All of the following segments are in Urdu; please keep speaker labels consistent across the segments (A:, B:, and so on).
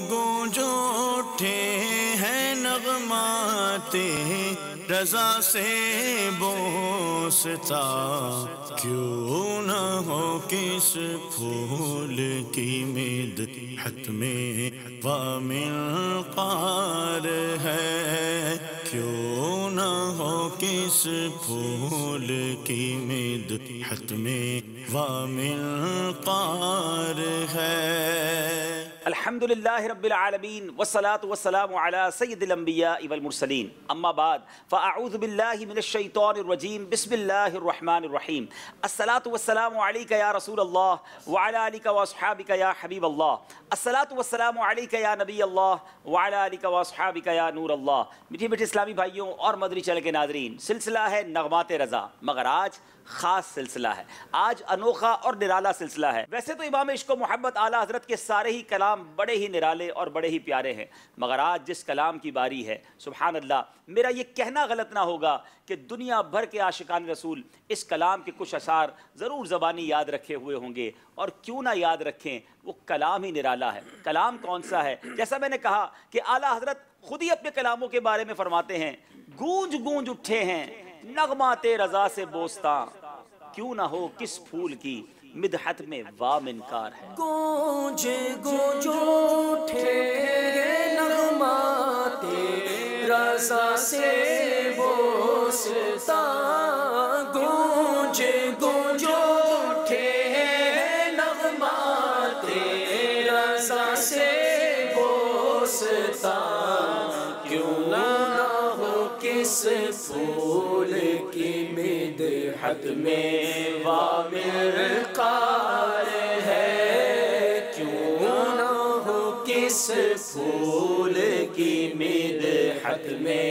A: گونج اٹھے ہیں نغمات رضا سے بوستا، کیوں نہ ہو کس پھول کی مدحت میں وامنقار ہے، کیوں نہ ہو کس پھول کی مدحت میں وامنقار ہے۔
B: الحمدللہ رب العالمین والصلاة والسلام علی سید الانبیاء والمرسلین، اما بعد فاعوذ باللہ من الشیطان الرجیم، بسم اللہ الرحمن الرحیم۔ الصلاة والسلام علیکہ یا رسول اللہ وعلی آلک واصحابک یا حبیب اللہ، الصلاة والسلام علیکہ یا نبی اللہ وعلی آلک واصحابک یا نور اللہ۔ میٹھے میٹھے اسلامی بھائیوں اور مدنی چینل کے ناظرین، سلسلہ ہے نغمات رضا، مگر آج خاص سلسلہ ہے، آج انوکھا اور نرالا سلسلہ ہے۔ ویسے تو امام عشق و محبت اعلیٰ حضرت کے سارے ہی کلام بڑے ہی نرالے اور بڑے ہی پیارے ہیں، مگر آج جس کلام کی باری ہے، سبحان اللہ، میرا یہ کہنا غلط نہ ہوگا کہ دنیا بھر کے عاشقان رسول اس کلام کے کچھ اشعار ضرور زبانی یاد رکھے ہوئے ہوں گے، اور کیوں نہ یاد رکھیں، وہ کلام ہی نرالا ہے۔ کلام کون سا ہے؟ جیسا میں نے کہا کہ اعلیٰ حضرت خود ہی اپنے کلاموں کے بارے میں فرماتے ہیں، گونج گونج اٹھے ہیں نغمات رضا سے بوستاں، کیوں نہ ہو کس پھول کی مدحت میں وامنکار ہے۔
A: گونج گونج اٹھے نغمات رضا سے بوستاں، گونج گونج اٹھے نغمات رضا سے بوستاں، کیوں نہ ہو کس پھول کی مدحت میں وامنقار ہے، کیوں نہ ہو کس پھول کی مدحت میں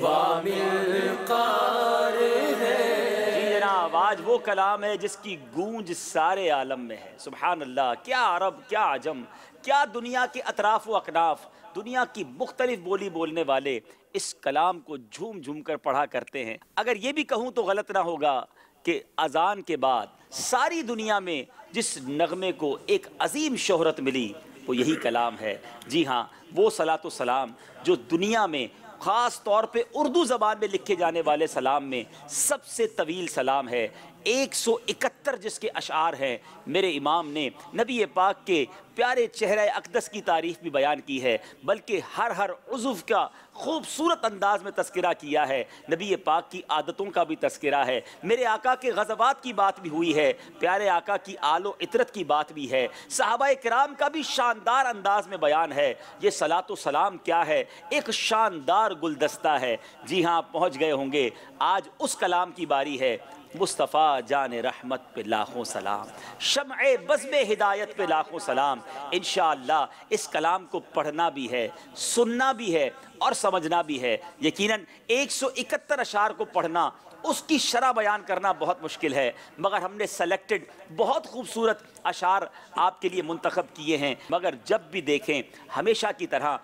A: وامنقار ہے۔
B: جی جناب، آج وہ کلام ہے جس کی گونج سارے عالم میں ہے، سبحان اللہ۔ کیا عرب، کیا عجم، کیا دنیا کے اطراف و اکناف، دنیا کی مختلف بولی بولنے والے اس کلام کو جھوم جھوم کر پڑھا کرتے ہیں۔ اگر یہ بھی کہوں تو غلط نہ ہوگا کہ اذان کے بعد ساری دنیا میں جس نغمے کو ایک عظیم شہرت ملی وہ یہی کلام ہے۔ جی ہاں، وہ صلاۃ و سلام جو دنیا میں خاص طور پہ اردو زبان میں لکھے جانے والے سلام میں سب سے طویل سلام ہے، 171 جس کے اشعار ہیں۔ میرے امام نے نبی پاک کے پیارے چہرہ اقدس کی تعریف بھی بیان کی ہے، بلکہ ہر عضو کا خوبصورت انداز میں تذکرہ کیا ہے، نبی پاک کی عادتوں کا بھی تذکرہ ہے، میرے آقا کے غزوات کی بات بھی ہوئی ہے، پیارے آقا کی آل و عطرت کی بات بھی ہے، صحابہ کرام کا بھی شاندار انداز میں بیان ہے۔ یہ صلاۃ و سلام کیا ہے؟ ایک شاندار گلدستہ ہے۔ جی ہاں، پہنچ گئے ہوں گے، آج اس کلام کی باری ہے۔ مصطفیٰ جان رحمت پہ لاکھوں سلام، شمع بزم ہدایت پہ لاکھوں سلام۔ انشاءاللہ اس کلام کو پڑھنا بھی ہے، سننا بھی ہے اور سمجھنا بھی ہے۔ یقیناً 171 اشعار کو پڑھنا، اس کی شرح بیان کرنا بہت مشکل ہے، مگر ہم نے سلیکٹڈ بہت خوبصورت اشعار آپ کے لیے منتخب کیے ہیں۔ مگر جب بھی دیکھیں، ہمیشہ کی طرح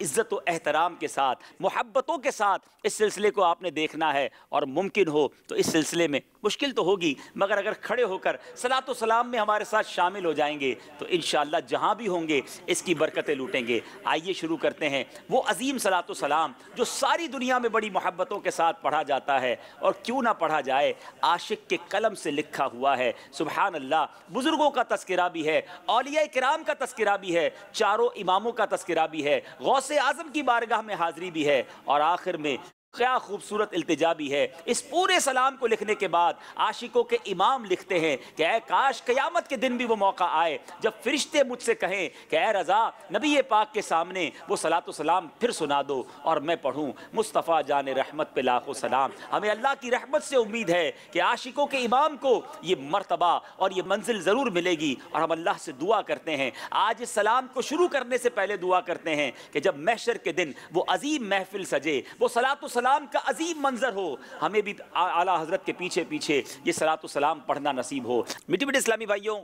B: عزت و احترام کے ساتھ، محبتوں کے ساتھ اس سلسلے کو آپ نے دیکھنا ہے، اور ممکن ہو تو اس سلسلے میں مشکل تو ہوگی، مگر اگر کھڑے ہو کر صلاۃ و سلام میں ہمارے ساتھ شامل ہو جائیں گے تو انشاءاللہ جہاں بھی ہوں گے اس کی برکتیں لوٹیں گے۔ آئیے شروع کرتے ہیں وہ عظیم صلاۃ و سلام جو ساری دنیا میں بڑی محبتوں کے ساتھ پڑھا جاتا ہے، اور کیوں نہ پڑھا جائے، عاشق کے قلم سے لکھا ہوا ہے، سبحان اللہ۔ بزرگوں کا تذکرہ بھی ہے، اولیاء کرام کا تذکرہ بھی ہے، چاروں اماموں کا تذکرہ بھی ہے، غوث اعظم کی بارگاہ میں حاضری بھی ہے، اور آخر میں کیا خوبصورت التجا بھی ہے۔ اس پورے سلام کو لکھنے کے بعد عاشقوں کے امام لکھتے ہیں کہ اے کاش قیامت کے دن بھی وہ موقع آئے جب فرشتے مجھ سے کہیں کہ اے رضا، نبی پاک کے سامنے وہ صلاۃ و سلام پھر سنا دو اور میں پڑھوں مصطفیٰ جان رحمت پہ لاکھوں سلام۔ ہمیں اللہ کی رحمت سے امید ہے کہ عاشقوں کے امام کو یہ مرتبہ اور یہ منزل ضرور ملے گی، اور ہم اللہ سے دعا کرتے ہیں، آج اس سلام کو شروع کرنے سے پہلے دعا کرتے ہیں کہ جب محشر کے دن وہ عظیم محفل سجے، وہ صلاۃ و سلام کا عظیم منظر ہو، ہمیں بھی اعلیٰ حضرت کے پیچھے پیچھے یہ صلاۃ و سلام پڑھنا نصیب ہو۔ میٹھے میٹھے اسلامی بھائیوں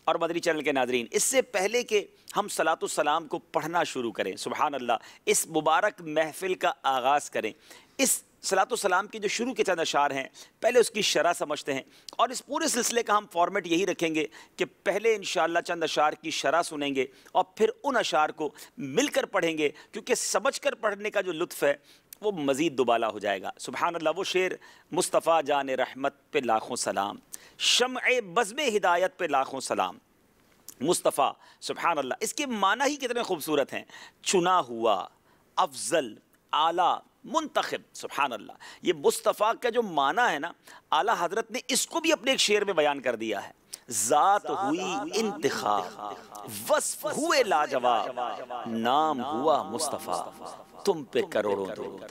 B: اور مدنی چینل کے ناظرین، اس سے پہلے کہ ہم صلاۃ و سلام کو پڑھنا شروع کریں، سبحان اللہ، اس مبارک محفل کا آغاز کریں، اس صلاۃ و سلام کے جو شروع کے چند اشعار ہیں پہلے اس کی شرح سمجھتے ہیں، اور اس پورے سلسلے کا ہم فارمیٹ یہی رکھیں گے کہ پہلے انشاءاللہ چند اشعار کی شرح سنیں گے اور پھر ان اشعار کو مل کر پڑھیں گے، کیونکہ سمجھ کر پڑھنے کا جو لطف ہے وہ مزید دوبالا ہو جائے گا۔ سبحان اللہ، وہ شعر مصطفیٰ جان رحمت پہ لاکھوں سلام، شمع بزم ہدایت پہ لاکھوں سلام، مصطفیٰ سبحان اللہ، اس کے معنی ہی کتنے خوبصورت ہیں، چنا ہوا، افضل، اعلیٰ، منتخب، سبحان اللہ۔ یہ مصطفیٰ کا جو معنی ہے نا، اعلیٰ حضرت نے اس کو بھی اپنے ایک شعر میں بیان کر دیا ہے، ذات ہوئی انتخاب، وصف ہوئے لاجواب، نام ہوا مصطفیٰ، تم پہ کروڑوں درود۔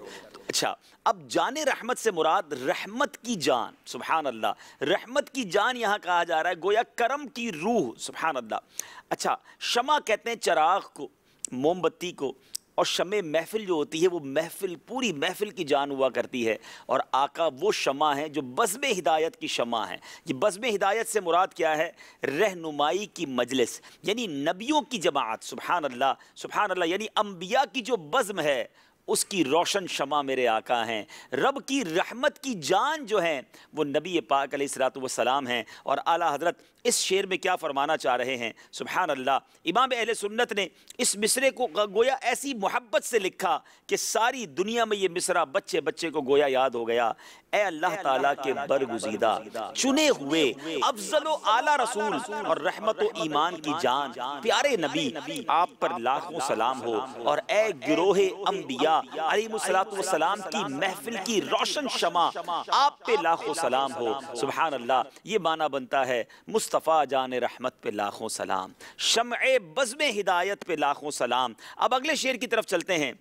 B: اچھا، اب جان رحمت سے مراد رحمت کی جان، سبحان اللہ، رحمت کی جان یہاں کہا جا رہا ہے، گویا کرم کی روح، سبحان اللہ۔ اچھا، شمع کہتے ہیں چراغ کو، موم بتی کو، اور شمع محفل جو ہوتی ہے وہ محفل، پوری محفل کی جان ہوا کرتی ہے، اور آقا وہ شمع ہیں جو بزم ہدایت کی شمع ہیں۔ یہ بزم ہدایت سے مراد کیا ہے؟ رہنمائی کی مجلس، یعنی نبیوں کی جماعت، سبحان اللہ سبحان اللہ، یعنی انبیاء کی جو بزم ہے اس کی روشن شمع میرے آقا ہیں۔ رب کی رحمت کی جان جو ہیں وہ نبی پاک علیہ الصلوۃ والسلام ہیں۔ اور اعلیٰ حضرت اس شعر میں کیا فرمانا چاہ رہے ہیں؟ سبحان اللہ، امام اہل سنت نے اس مصرے کو گویا ایسی محبت سے لکھا کہ ساری دنیا میں یہ مصرع بچے بچے کو گویا یاد ہو گیا۔ اے اللہ تعالیٰ کے برگزیدہ چنے ہوئے افضل و اعلیٰ رسول اور رحمت و ایمان کی جان، پیارے نبی آپ پر لاکھوں سلام ہو، اور اے گروہ انبیاء علیہ الصلوۃ والسلام کی محفل کی روشن شمع آپ پہ لاکھوں سلام ہو۔ سبحان اللہ، یہ معنی بنتا ہے مصطفیٰ جان رحمت پہ لاکھوں سلام، شمع بزم ہدایت پہ لاکھوں سلام۔ اب اگلے شعر کی طرف چلتے ہیں،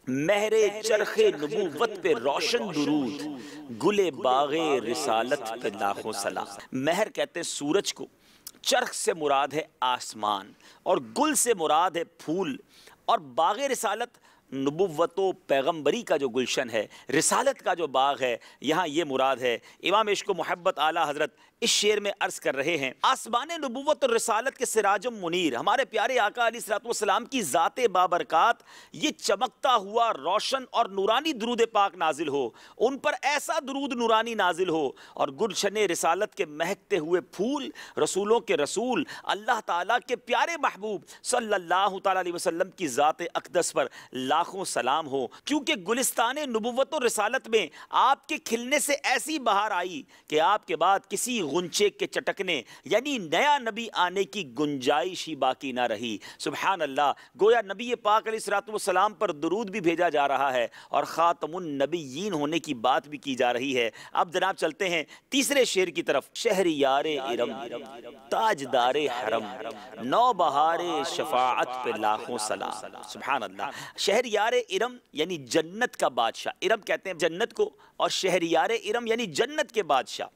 B: مہر چرخ نبوت پہ روشن درود، گل باغ رسالت پہ لاکھوں سلام۔ مہر کہتے ہیں سورج کو، چرخ سے مراد ہے آسمان، اور گل سے مراد ہے پھول، اور باغ رسالت نبوت و پیغمبری کا جو گلشن ہے، رسالت کا جو باغ ہے، یہاں یہ مراد ہے۔ امام عشق و محبت اعلیٰ حضرت اس شعر میں عرض کر رہے ہیں، آسمان نبوت اور رسالت کے سراج منیر، ہمارے پیارے آقا علیہ الصلوۃ والسلام کی ذات بابرکات، یہ چمکتا ہوا روشن اور نورانی درود پاک نازل ہو، ان پر ایسا درود نورانی نازل ہو، اور گلشن رسالت کے مہکتے ہوئے پھول، رسولوں کے رسول اللہ تعالیٰ کے پیارے محبوب صلی اللہ تعالیٰ علیہ وسلم کی ذات اقدس پر لاکھوں سلام ہو، کیونکہ گلستان نبوت و رسالت میں آپ کے کھلنے سے ایسی بہار آئی کہ آپ کے بعد کسی غنچے کے چٹکنے، یعنی نیا نبی آنے کی گنجائش ہی باقی نہ رہی۔ سبحان اللہ، گویا نبی پاک علیہ الصلوۃ والسلام پر درود بھی بھیجا جا رہا ہے، اور خاتم النبیین ہونے کی بات بھی کی جا رہی ہے۔ اب جناب چلتے ہیں تیسرے شعر کی طرف، شہریار ارم، تاجدار حرم، نو بہار شفاعت پہ لاکھوں سلام۔ سبحان اللہ، شہریار ارم یعنی جنت کا بادشاہ، ارم کہتے ہیں جنت کو، اور شہریار ارم یعنی جنت کے بادشاہ،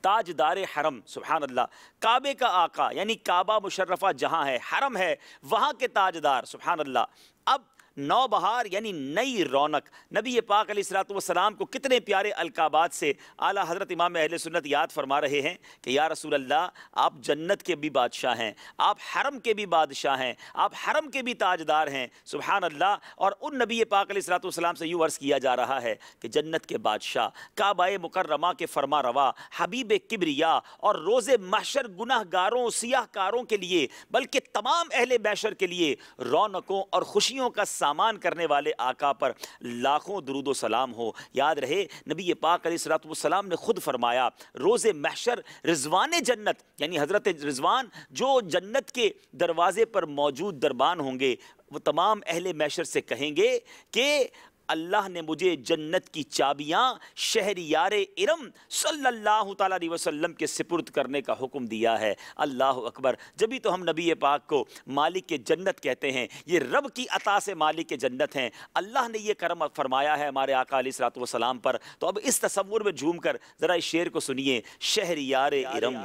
B: تاجدار حرم، سبحان اللہ، کعبے کا آقا، یعنی کعبہ مشرفہ جہاں ہے، حرم ہے، وہاں کے تاجدار، سبحان اللہ۔ اب نو بہار یعنی نئی رونق، نبی پاک علیہ الصلوۃ والسلام کو کتنے پیارے القابات سے اعلیٰ حضرت امام اہل سنت یاد فرما رہے ہیں کہ یا رسول اللہ، آپ جنت کے بھی بادشاہ ہیں، آپ حرم کے بھی بادشاہ ہیں، آپ حرم کے بھی تاجدار ہیں، سبحان اللہ۔ اور ان نبی پاک علیہ الصلوۃ والسلام سے یوں عرض کیا جا رہا ہے کہ جنت کے بادشاہ، کعبہ مکرمہ کے فرما روا، حبیب کبریا، اور روز محشر گناہ گاروں سیاہ کاروں کے لیے، بلکہ تمام اہل محشر کے لیے رونقوں اور خوشیوں کا سامان کرنے والے آقا پر لاکھوں درود و سلام ہو۔ یاد رہے، نبی پاک علیہ الصلوۃ والسلام نے خود فرمایا، روز محشر رضوان جنت، یعنی حضرت رضوان جو جنت کے دروازے پر موجود دربان ہوں گے، وہ تمام اہل محشر سے کہیں گے کہ اللہ نے مجھے جنت کی چابیاں شہریار ارم صلی اللہ تعالیٰ علیہ وسلم کے سپرد کرنے کا حکم دیا ہے۔ اللہ اکبر، جبھی تو ہم نبی پاک کو مالک جنت کہتے ہیں، یہ رب کی عطا سے مالک جنت ہیں، اللہ نے یہ کرم فرمایا ہے ہمارے آقا علیہ الصلوۃ والسلام پر۔ تو اب اس تصور میں جھوم کر ذرا اس شعر کو سنیے، شہریار ارم،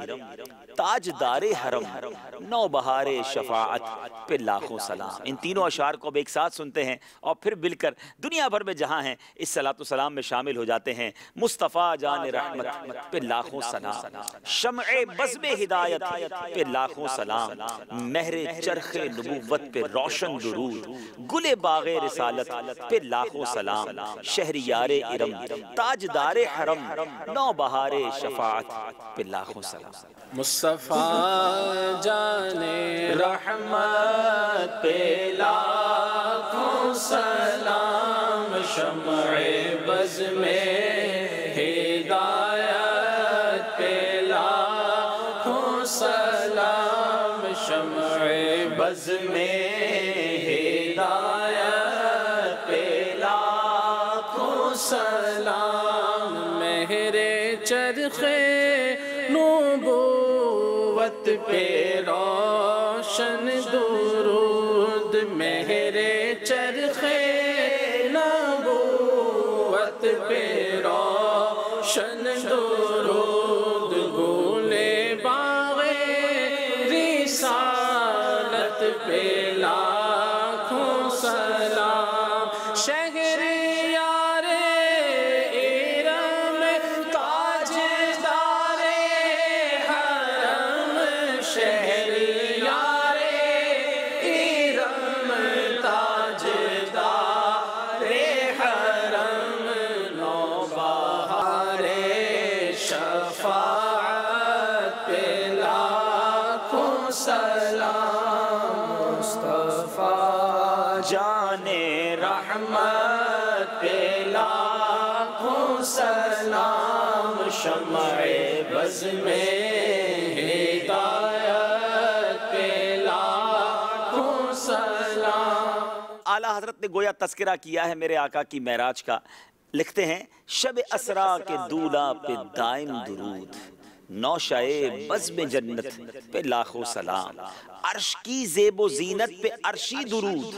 B: تاجدار حرم، نو بہار شفاعت پہ لاکھوں سلام۔ ان تینوں اشعار کو اب ایک ساتھ سنتے ہیں، اور پھر مل کر دنیا بھر میں جہاں ہیں اس صلاۃ و سلام میں شامل ہو جاتے ہیں۔ مصطفیٰ جان رحمت پہ لاکھوں سلام، شمع بزم ہدایت پہ لاکھوں سلام، مہر چرخ نبوت پہ روشن درود، گل باغ رسالت پہ لاکھوں سلام، شہریار ارم تاجدار حرم، نو بہار شفاعت پہ لاکھوں سلام۔
A: مصطفیٰ جان رحمت پہ لاکھوں سلام، شمع بزم ہدایت پہ لاکھوں سلام، شمع بزم ہدایت پہ لاکھوں سلام، مہر چرخ نبوت پہ روشن درود، مہر چرخ نبوت پہ روشن درود، گل باغ رسالت پہ لاکھوں سلام، شہریار ارم تاجدار حرم، شہریار ارم تاجدار حرم، نو بہار شفاعت پہ لاکھوں سلام، مصطفیٰ جان رحمت پہ لاکھوں سلام، شمع بزم ہدایت پہ لاکھوں سلام۔
B: اعلیٰ حضرت نے گویا تذکرہ کیا ہے میرے آقا کی معراج کا، لکھتے ہیں شب اسرا کے دولہ پہ دائم درود، نوشہ بزم جنت پہ لاکھوں سلام، عرش کی زیب و زینت پہ عرشی درود،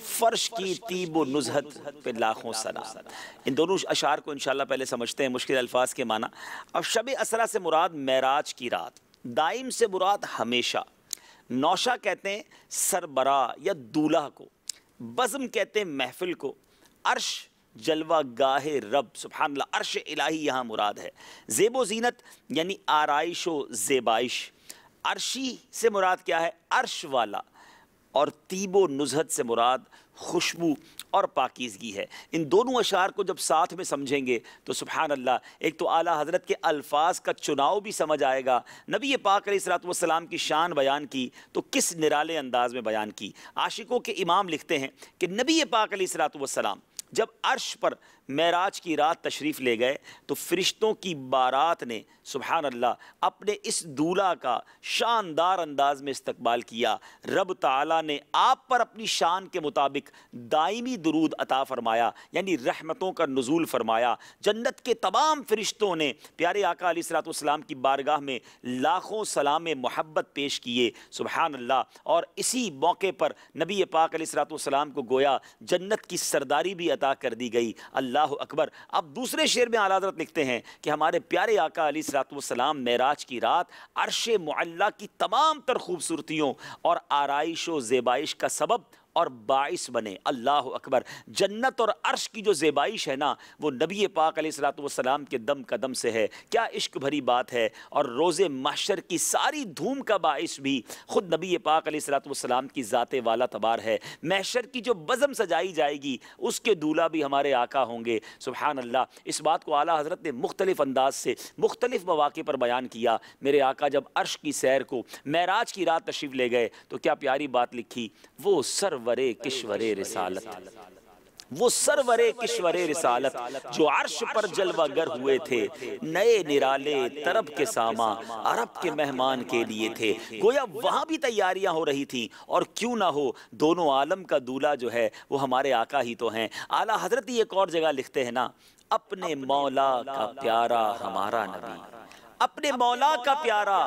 B: فرش کی طیب و نزہت پہ لاکھوں سلام۔ ان دونوں اشعار کو انشاءاللہ پہلے سمجھتے ہیں مشکل الفاظ کے معنی۔ اب شب اسرا سے مراد معراج کی رات، دائم سے مراد ہمیشہ، نوشہ کہتے ہیں سربراہ یا دولہ کو، بزم کہتے ہیں محفل کو، عرش جلوہ گاہ رب سبحان اللہ، عرش الہی یہاں مراد ہے، زیب و زینت یعنی آرائش و زیبائش، عرشی سے مراد کیا ہے عرش والا، اور طیب و نزہت سے مراد خوشبو اور پاکیزگی ہے۔ ان دونوں اشعار کو جب ساتھ میں سمجھیں گے تو سبحان اللہ، ایک تو اعلیٰ حضرت کے الفاظ کا چناؤ بھی سمجھ آئے گا، نبی پاک علیہ الصلوۃ والسلام کی شان بیان کی تو کس نرالے انداز میں بیان کی۔ عاشقوں کے امام لکھتے ہیں کہ نبی پاک علیہ الصلوۃ والسلام جب عرش پر معراج کی رات تشریف لے گئے تو فرشتوں کی بارات نے سبحان اللہ اپنے اس دولہ کا شاندار انداز میں استقبال کیا۔ رب تعالیٰ نے آپ پر اپنی شان کے مطابق دائمی درود عطا فرمایا، یعنی رحمتوں کا نزول فرمایا۔ جنت کے تمام فرشتوں نے پیارے آقا علیہ الصلوۃ والسلام کی بارگاہ میں لاکھوں سلام محبت پیش کیے سبحان اللہ، اور اسی موقع پر نبی پاک علیہ الصلوۃ والسلام کو گویا جنت کی سرداری بھی عطا کر دی گئی۔ اللہ اکبر۔ اب دوسرے شعر میں اعلیٰ حضرت لکھتے ہیں کہ ہمارے پیارے آقا علیہ الصلوۃ والسلام معراج کی رات عرش معلیٰ کی تمام تر خوبصورتیوں اور آرائش و زیبائش کا سبب اور باعث بنے۔ اللہ اکبر۔ جنت اور عرش کی جو زیبائش ہے نا وہ نبی پاک علیہ الصلوۃ والسلام کے دم قدم سے ہے۔ کیا عشق بھری بات ہے۔ اور روز محشر کی ساری دھوم کا باعث بھی خود نبی پاک علیہ الصلوۃ والسلام کی ذات والا تبار ہے۔ محشر کی جو بزم سجائی جائے گی اس کے دولہ بھی ہمارے آقا ہوں گے سبحان اللہ۔ اس بات کو اعلیٰ حضرت نے مختلف انداز سے مختلف مواقع پر بیان کیا۔ میرے آقا جب عرش کی سیر کو معراج کی رات تشریف لے گئے تو کیا پیاری بات لکھی، وہ سرور کشور رسالت، وہ سرور کشور رسالت جو عرش پر جلوہ گر ہوئے تھے، نئے نرالے طرب کے ساما عرب کے مہمان کے لیے تھے۔ گویا وہاں بھی تیاریاں ہو رہی تھیں، اور کیوں نہ ہو دونوں عالم کا دولہ جو ہے وہ ہمارے آقا ہی تو ہیں۔ اعلیٰ حضرت ایک اور جگہ لکھتے ہیں نا، اپنے مولا کا پیارا ہمارا نبی، اپنے مولا کا پیارا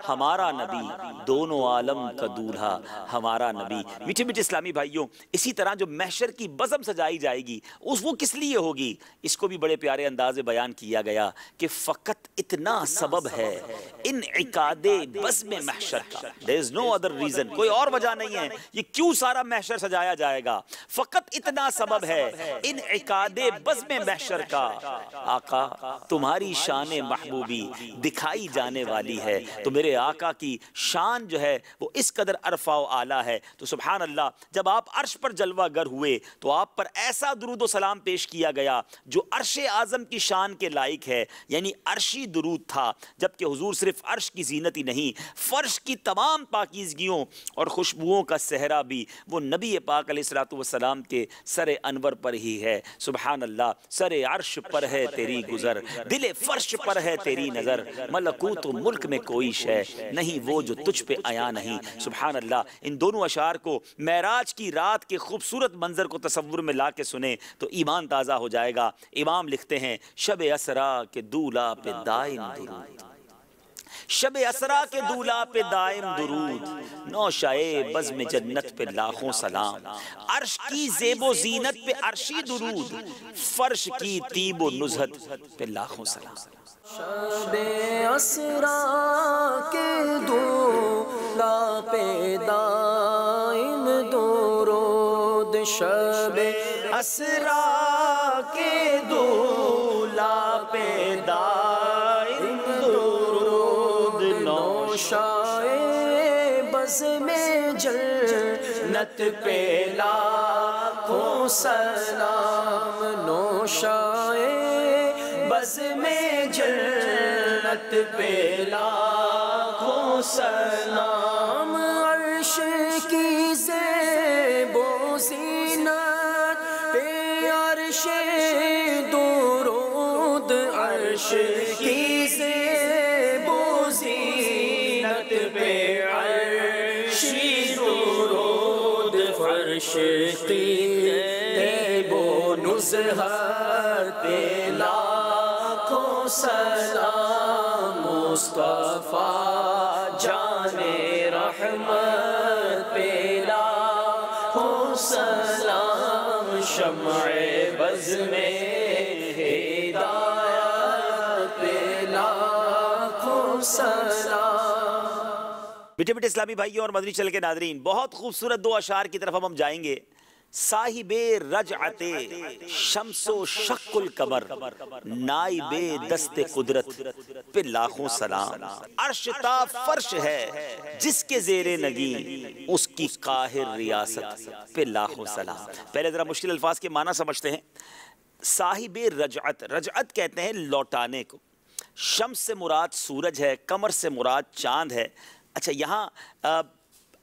B: ہمارا نبی، دونوں عالم کا دولہا ہمارا نبی۔ میٹھے میٹھے اسلامی بھائیوں، اسی طرح جو محشر کی بزم سجائی جائے گی وہ کس لیے ہوگی، اس کو بھی بڑے پیارے انداز بیان کیا گیا کہ فقط اتنا سبب ہے انعقاد بزم محشر کا، there is no other reason، کوئی اور وجہ نہیں ہے یہ کیوں سارا محشر سجایا جائے گا، فقط اتنا سبب ہے انعقاد بزم محشر کا۔ آقا تمہاری شان محبوبی دکھائی جانے والی ہے، تو میرے آقا کی شان جو ہے وہ اس قدر عرفہ و اعلیٰ ہے، تو سبحان اللہ جب آپ عرش پر جلوہ گر ہوئے تو آپ پر ایسا درود و سلام پیش کیا گیا جو عرش اعظم کی شان کے لائق ہے، یعنی عرشی درود تھا، جبکہ حضور صرف عرش کی زینت ہی نہیں، فرش کی تمام پاکیزگیوں اور خوشبوؤں کا صحرا بھی وہ نبی پاک علیہ السلام کے سر انور پر ہی ہے۔ سبحان اللہ، سر عرش پر ہے تیری گزر، دل فرش پر ہے تیری نظر، ملکوت و ملک میں کوئی شے نہیں وہ جو تجھ پہ آیا نہیں۔ سبحان اللہ، ان دونوں اشعار کو معراج کی رات کے خوبصورت منظر کو تصور میں لا کے سنیں تو ایمان تازہ ہو جائے گا۔ امام لکھتے ہیں شب اسرا کے دولہا پہ دائم درود، شب اسرا کے دولہا پہ دائم درود، نوشائے بزم جنت پہ لاکھوں سلام، عرش کی زیب و زینت پہ عرشی درود، فرش کی طیب و نزہت پہ لاکھوں سلام۔
A: شب اسرا کے دولہا پہ دائم درود، شب اسرا کے دولہا پہ دائم درود، نوشائے بزم جنت پہ لاکھوں سلام، نوشائے بزم جنت پہ لاکھوں سلام، عرش کی زیب و زینت پہ عرش درود، عرش کی زیب و زینت پہ عرشی درود، فرش کی طیب و نزہت پہ لاکھوں سلام، مصطفیٰ جان رحمت پہ لاکھوں سلام، شمع بزم ہدایت پہ لاکھوں سلام۔
B: بیٹے بیٹے اسلامی بھائیوں اور مدنی چینل کے ناظرین، بہت خوبصورت دو اشعار کی طرف ہم جائیں گے۔ صاحب رجعت شمس و شق القمر، نائب دست قدرت پہ لاکھوں سلام، عرش تا فرش ہے جس کے زیر نگیں اس کی قاہر ریاست پہ لاکھوں سلام۔ پہلے ذرا مشکل الفاظ کے معنی سمجھتے ہیں۔ صاحب رجعت، رجعت کہتے ہیں لوٹانے کو، شمس سے مراد سورج ہے، قمر سے مراد چاند ہے۔ اچھا یہاں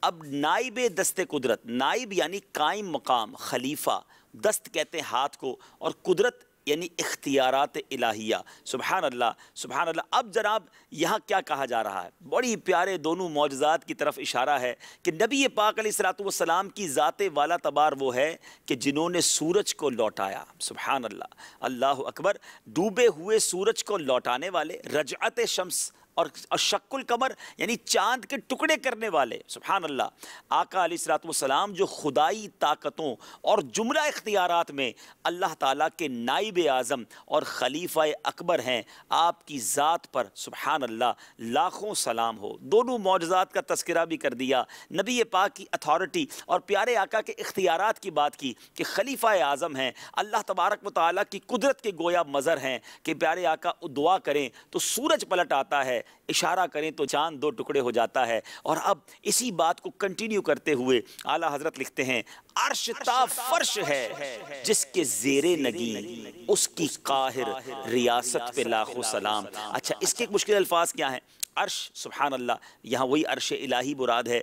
B: اب نائب دست قدرت، نائب یعنی قائم مقام، خلیفہ، دست کہتے ہیں ہاتھ کو، اور قدرت یعنی اختیارات الہیہ۔ سبحان اللہ سبحان اللہ۔ اب جناب یہاں کیا کہا جا رہا ہے، بڑی پیارے دونوں معجزات کی طرف اشارہ ہے کہ نبی پاک علیہ السلام کی ذات والا تبار وہ ہے کہ جنہوں نے سورج کو لوٹایا۔ سبحان اللہ، اللہ اکبر۔ ڈوبے ہوئے سورج کو لوٹانے والے، رجعت شمس اور شق القمر یعنی چاند کے ٹکڑے کرنے والے۔ سبحان اللہ، آقا علیہ السلام جو خدائی طاقتوں اور جملہ اختیارات میں اللہ تعالیٰ کے نائب اعظم اور خلیفہ اکبر ہیں، آپ کی ذات پر سبحان اللہ لاکھوں سلام ہو۔ دونوں معجزات کا تذکرہ بھی کر دیا، نبی پاک کی اتھارٹی اور پیارے آقا کے اختیارات کی بات کی کہ خلیفہ اعظم ہیں، اللہ تبارک و تعالیٰ کی قدرت کے گویا مظہر ہیں کہ پیارے آقا دعا کریں تو سورج پلٹ آتا ہے، اشارہ کریں تو چاند دو ٹکڑے ہو جاتا ہے۔ اور اب اسی بات کو کنٹینیو کرتے ہوئے اعلیٰ حضرت لکھتے ہیں عرش تا فرش ہے جس کے زیر نگیں اس کی قاہر ریاست پہ لاکھوں سلام۔ اچھا اس کے مشکل الفاظ کیا ہیں؟ عرش، سبحان اللہ، یہاں وہی عرش الہی مراد ہے،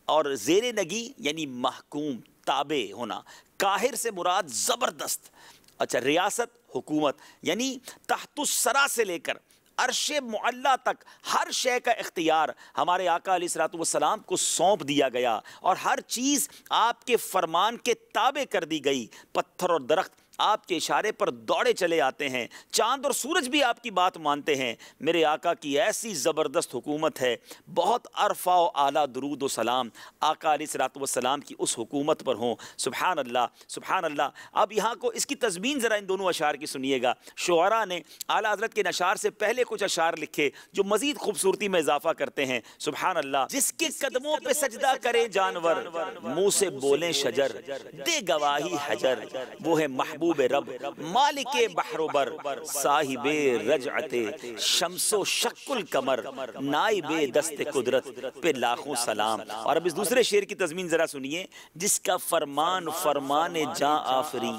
B: اور زیر نگی یعنی محکوم، تابع ہونا، قاہر سے مراد زبردست۔ اچھا ریاست، حکومت، یعنی تحت الثری سے لے کر عرش معلیٰ تک ہر شے کا اختیار ہمارے آقا علیہ السلام کو سونپ دیا گیا، اور ہر چیز آپ کے فرمان کے تابع کر دی گئی۔ پتھر اور درخت آپ کے اشارے پر دوڑے چلے آتے ہیں، چاند اور سورج بھی آپ کی بات مانتے ہیں۔ میرے آقا کی ایسی زبردست حکومت ہے، بہت عرفہ و اعلیٰ درود و سلام آقا علیہ الصلوۃ والسلام کی اس حکومت پر ہوں۔ سبحان اللہ، سبحان اللہ۔ اب یہاں کو اس کی تضمین ذرا ان دونوں اشعار کی سنیے گا۔ شعراء نے اعلیٰ حضرت کے اشعار سے پہلے کچھ اشعار لکھے جو مزید خوبصورتی میں اضافہ کرتے ہیں۔ سبحان اللہ۔ جس کے قدموں پہ سجدہ کرے جانور، منہ سے بولیں شجر، دے گواہی حجر، وہ ہے محبوب رب، مالک بحر و بر، صاحب رجعت شمس و شق القمر، نائب دست قدرت پہ لاکھوں سلام۔ اور اب اس دوسرے شعر کی تضمین ذرا سنیے۔ جس کا فرمان فرمان جاں آفری،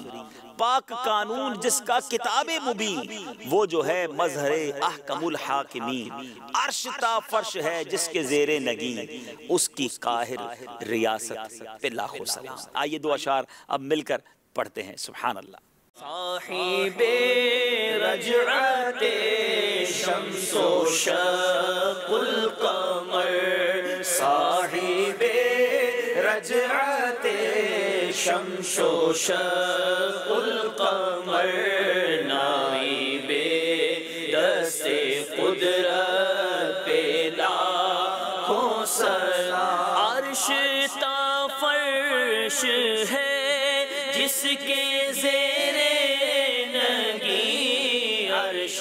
B: پاک قانون جس کا کتاب مبین، وہ جو ہے مظہر احکم الحاکمین، عرش تا فرش ہے جس کے زیر نگین، اس کی قاہر ریاست پہ لاکھوں سلام۔ آئیے دو اشعار اب مل کر پڑھتے ہیں۔ سبحان اللہ۔
A: صاحب رجعت شمس و شق القمر، صاحب رجعت شمس و شق القمر، نائب دست قدرت پہ لاکھوں سلام۔ عرش تا فرش ہے جس کے زیر نگی، عرش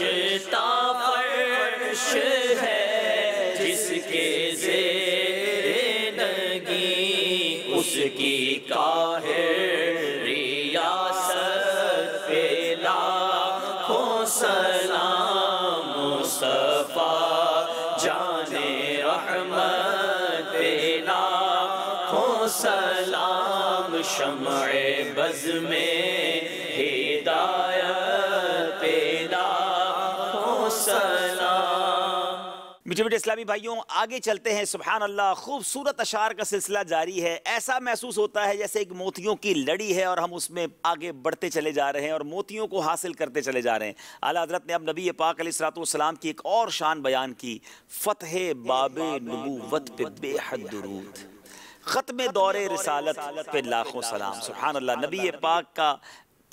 A: تا فرش ہے جس کے زیر نگی، اس کی قاہر ریاست پہ لاکھوں سلام۔ مصطفیٰ جان رحمت پہ لاکھوں سلام، شمع بز میں ہدایت پہ لاکھوں سلام۔
B: میٹھے میٹھے اسلامی بھائیوں، آگے چلتے ہیں۔ سبحان اللہ، خوبصورت اشعار کا سلسلہ جاری ہے۔ ایسا محسوس ہوتا ہے جیسے ایک موتیوں کی لڑی ہے اور ہم اس میں آگے بڑھتے چلے جا رہے ہیں اور موتیوں کو حاصل کرتے چلے جا رہے ہیں۔ اعلیٰ حضرت نے اب نبی پاک علیہ الصلوۃ والسلام کی ایک اور شان بیان کی، فتح باب نبوت پہ بے حد درود، ختم دور رسالت پہ لاکھوں سلام۔ سبحان اللہ۔ نبی پاک کا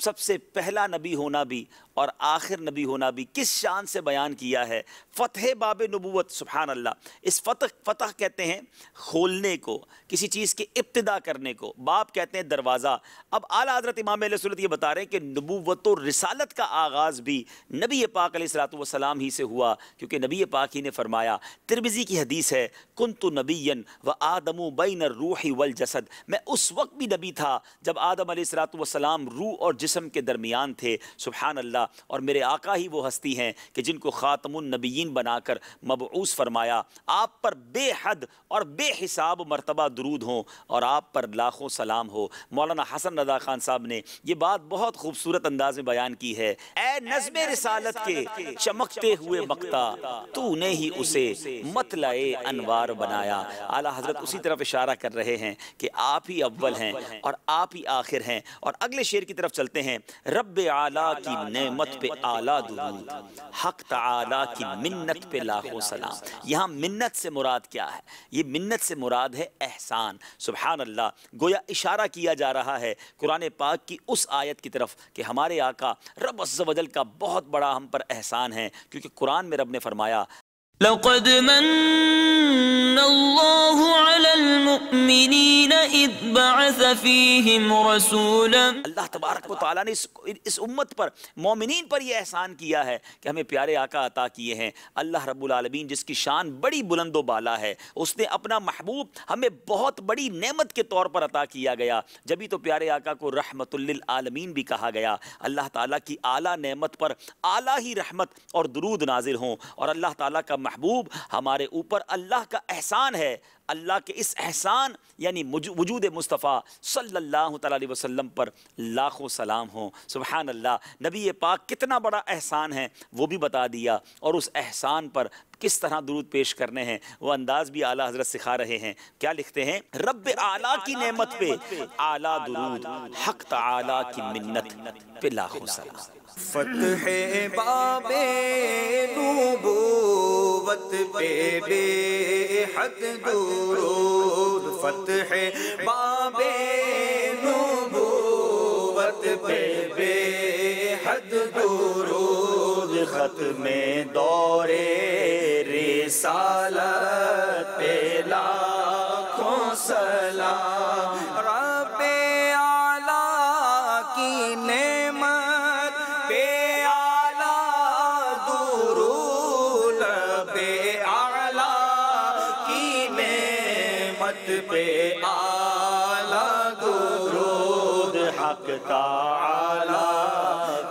B: سب سے پہلا نبی ہونا بھی اور آخر نبی ہونا بھی کس شان سے بیان کیا ہے۔ فتح باب نبوت، سبحان اللہ۔ اس فتح کہتے ہیں کھولنے کو، کسی چیز کی ابتدا کرنے کو، باب کہتے ہیں دروازہ۔ اب اعلیٰ حضرت امام اہل سنت یہ بتا رہے ہیں کہ نبوت و رسالت کا آغاز بھی نبی پاک علیہ الصلوۃ والسلام ہی سے ہوا، کیونکہ نبی پاک ہی نے فرمایا، ترمذی کی حدیث ہے، کنت نبیا وآدم بین الروح والجسد، میں اس وقت بھی نبی تھا جب آدم علیہ الصلوۃ والسلام روح اور جسم کے درمیان تھے۔ سبحان اللہ۔ اور میرے آقا ہی وہ ہستی ہیں کہ جن کو خاتم النبیین بنا کر مبعوث فرمایا۔ آپ پر بے حد اور بے حساب مرتبہ درود ہوں اور آپ پر لاکھوں سلام ہو۔ مولانا حسن رضا خان صاحب نے یہ بات بہت خوبصورت انداز میں بیان کی ہے۔ اے نظم رسالت کے چمکتے ہوئے مقتا، تو نے ہی اسے مطلع انوار بنایا۔ اعلیٰ حضرت اسی طرف اشارہ کر رہے ہیں کہ آپ ہی اول ہیں اور آپ ہی آخر ہیں۔ اور اگلے شعر کی طرف چلتے ہیں۔ رب اعلیٰ کی نعمت پہ اعلیٰ درود، حق تعالیٰ کی منت پہ لاکھوں سلام۔ یہاں منت سے مراد کیا ہے؟ یہ منت سے مراد ہے احسان۔ سبحان اللہ۔ گویا اشارہ کیا جا رہا ہے قرآن پاک کی اس آیت کی طرف کہ ہمارے آقا رب عز و جل کا بہت بڑا ہم پر احسان ہے، کیونکہ قرآن میں رب نے فرمایا،
A: لقد من اللہ علی المؤمنین اذ بعث فیہم رسولا۔ اللہ
B: تبارک و تعالیٰ نے اس امت پر، مومنین پر یہ احسان کیا ہے کہ ہمیں پیارے آقا عطا کیے ہیں۔ اللہ رب العالمین جس کی شان بڑی بلند و بالا ہے، اس نے اپنا محبوب ہمیں بہت بڑی نعمت کے طور پر عطا کیا گیا، جبھی تو پیارے آقا کو رحمت للعالمین بھی کہا گیا۔ اللہ تعالیٰ کی اعلیٰ نعمت پر اعلیٰ ہی رحمت اور درود نازل ہوں، اور اللہ تعالیٰ کا محبوب ہمارے اوپر اللہ کا احسان ہے۔ اللہ کے اس احسان یعنی وجود مصطفیٰ صلی اللہ تعالیٰ علیہ وسلم پر لاکھوں سلام ہوں۔ سبحان اللہ۔ نبی پاک کتنا بڑا احسان ہے وہ بھی بتا دیا، اور اس احسان پر کس طرح درود پیش کرنے ہیں وہ انداز بھی اعلیٰ حضرت سکھا رہے ہیں۔ کیا لکھتے ہیں؟ رب اعلیٰ کی نعمت پہ اعلیٰ درود، حق تعالیٰ کی منت پہ لاکھوں سلام۔
A: فتح باب نبوت پہ بے حد درود، فتح باب نبوت پہ بے حق تعالی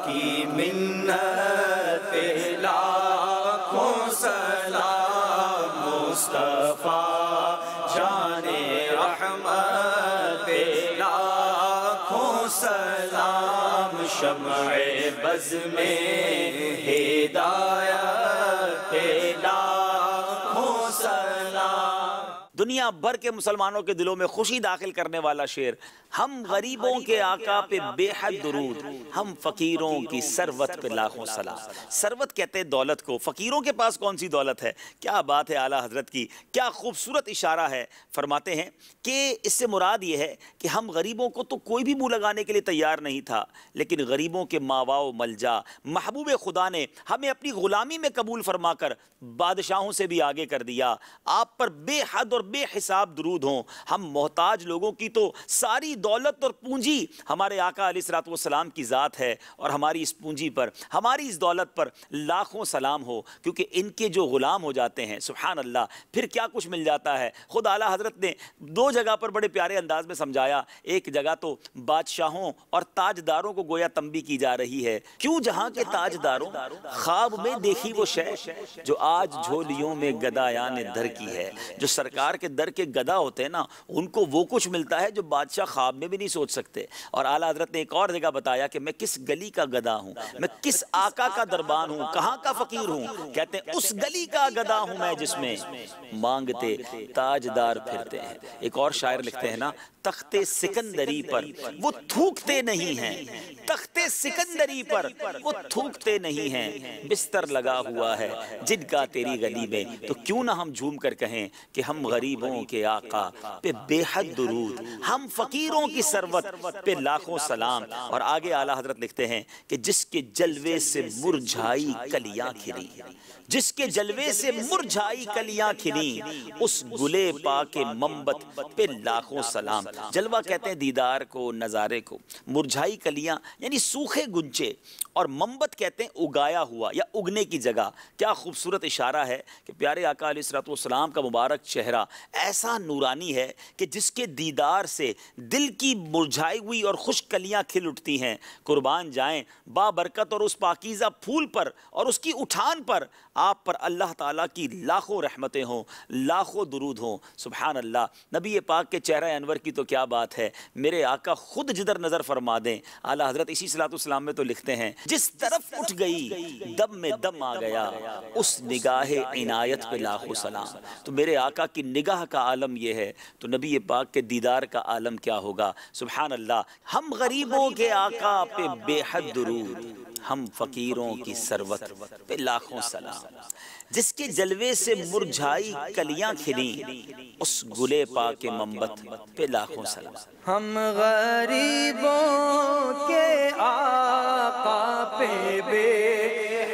A: کی منت پہ لاکھوں سلام، مصطفیٰ جان رحمت پہ لاکھوں سلام، شمع بز میں ہدایت پہ لاکھوں سلام۔
B: دنیا بھر کے مسلمانوں کے دلوں میں خوشی داخل کرنے والا شعر، ہم غریبوں کے آقا پہ بے حد درود، ہم فقیروں کی ثروت پہ لاکھوں سلام۔ ثروت کہتے ہیں دولت کو، فقیروں کے پاس کون سی دولت ہے؟ کیا بات ہے اعلیٰ حضرت کی، کیا خوبصورت اشارہ ہے۔ فرماتے ہیں کہ اس سے مراد یہ ہے کہ ہم غریبوں کو تو کوئی بھی منہ لگانے کے لیے تیار نہیں تھا، لیکن غریبوں کے ماوا و ملجا محبوب خدا نے ہمیں اپنی غلامی میں قبول فرما کر بادشاہوں سے بھی آگے کر دیا۔ آپ پر بے حد اور بے حساب درود ہوں۔ ہم محتاج لوگوں کی تو ساری دولت اور پونجی ہمارے آقا علیہ الصلوۃ والسلام کی ذات ہے، اور ہماری اس پونجی پر، ہماری اس دولت پر لاکھوں سلام ہو، کیونکہ ان کے جو غلام ہو جاتے ہیں سبحان اللہ پھر کیا کچھ مل جاتا ہے۔ خود اعلیٰ حضرت نے دو جگہ پر بڑے پیارے انداز میں سمجھایا۔ ایک جگہ تو بادشاہوں اور تاجداروں کو گویا تنبیہ کی جا رہی ہے، کیوں جہاں کے تاجداروں خواب میں دیکھی وہ شے جو آج جھولیوں میں گدایان در کی ہے۔ جو سرکار کے در کے گدا ہوتے ہیں نا، ان کو وہ کچھ ملتا ہے جو بادشاہ خواب میں بھی نہیں سوچ سکتے۔ اور اعلیٰ حضرت نے ایک اور جگہ بتایا کہ میں کس گلی کا گدا ہوں، میں کس آقا کا دربان ہوں، کہاں کا فقیر ہوں۔ کہتے ہیں اس گلی کا گدا ہوں میں جس میں مانگتے تاجدار پھرتے ہیں۔ ایک اور شاعر لکھتے ہیں نا، تخت سکندری پر وہ تھوکتے نہیں ہیں، تخت سکندری پر وہ تھوکتے نہیں ہیں، بستر لگا ہوا ہے جن کا تیری گلی میں، تو کیوں نہ ہم جھوم کر کہیں کہ ہم غریبوں کے آقا پہ بے حد درود، ہم فقیروں کی ثروت پہ لاکھوں سلام۔ اور آگے اعلیٰ حضرت لکھتے ہیں کہ جس کے جلوے سے مرجھائی کلیاں کھلی، جس کے جلوے سے مرجھائی کلیاں کھلی، اس گلے پاک منبت پہ لاکھوں سلام۔ جلوہ کہتے ہیں دیدار کو، نظارے کو، مرجھائی کلیاں یعنی سوکھے گنچے، اور منبت کہتے ہیں اگایا ہوا یا اگنے کی جگہ۔ کیا خوبصورت اشارہ ہے کہ پیارے آقا علیہ الصلوۃ والسلام کا مبارک چہرہ ایسا نورانی ہے کہ جس کے دیدار سے دل کی مرجھائی ہوئی اور خشک کلیاں کھل اٹھتی ہیں۔ قربان جائیں بابرکت اور اس پاکیزہ پھول پر اور اس کی اٹھان پر، آپ پر اللہ تعالیٰ کی لاکھوں رحمتیں ہوں، لاکھوں درود ہوں۔ سبحان اللہ، نبی پاک کے چہرہ انور کی تو کیا بات ہے۔ میرے آقا خود جدھر نظر فرما دیں، اعلیٰ حضرت اسی صلاۃ والسلام میں تو لکھتے ہیں، جس طرف اٹھ گئی دم میں دم آ گیا، اس نگاہ عنایت پہ لاکھوں سلام۔ تو میرے آقا کی نگاہ کا عالم یہ ہے، تو نبی پاک کے دیدار کا عالم کیا ہوگا۔ سبحان اللہ، ہم غریبوں کے آقا پہ بے حد درود، ہم فقیروں کی ثروت پہ لاکھوں سلام، جس کے جلوے سے مرجھائی کلیاں کھلیں، اس گلے پاک منبت پہ لاکھوں سلام۔
A: ہم غریبوں کے آقا پہ بے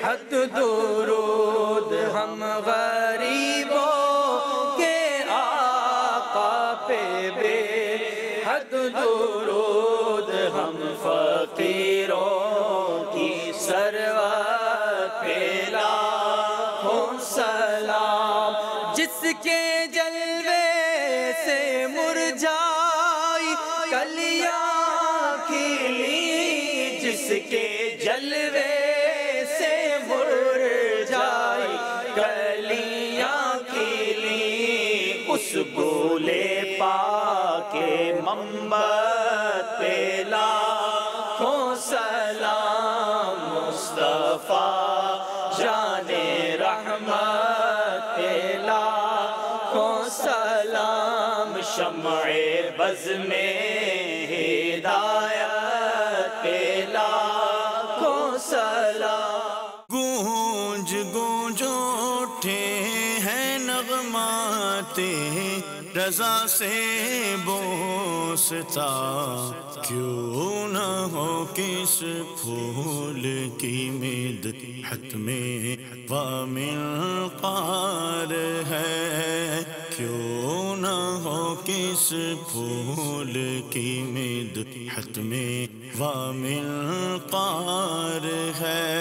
A: حد درود، ہم غریبوں کے آقا پہ بے حد درود، ہم فقیروں کی ثروت پہ لاکھوں سلام، جس کے جلوے سے مرجھائی کلیاں کھلی، جس کے جلوے سے مرجھائی کلیاں کھلی، اس گلے پاک منبت پہ لاکھوں سلام، مصطفیٰ جان رحمت پہ لاکھوں سلام، شمع بز میں ہدایت پہ لاکھوں سلام۔ گونج گونج اٹھے ہیں نغمات رضا سے بوستا، کیوں نہ ہو کس پھول کی مدحت میں ومنقار ہے، کیوں نہ ہو کس پھول کی مدحت میں ومنقار ہے۔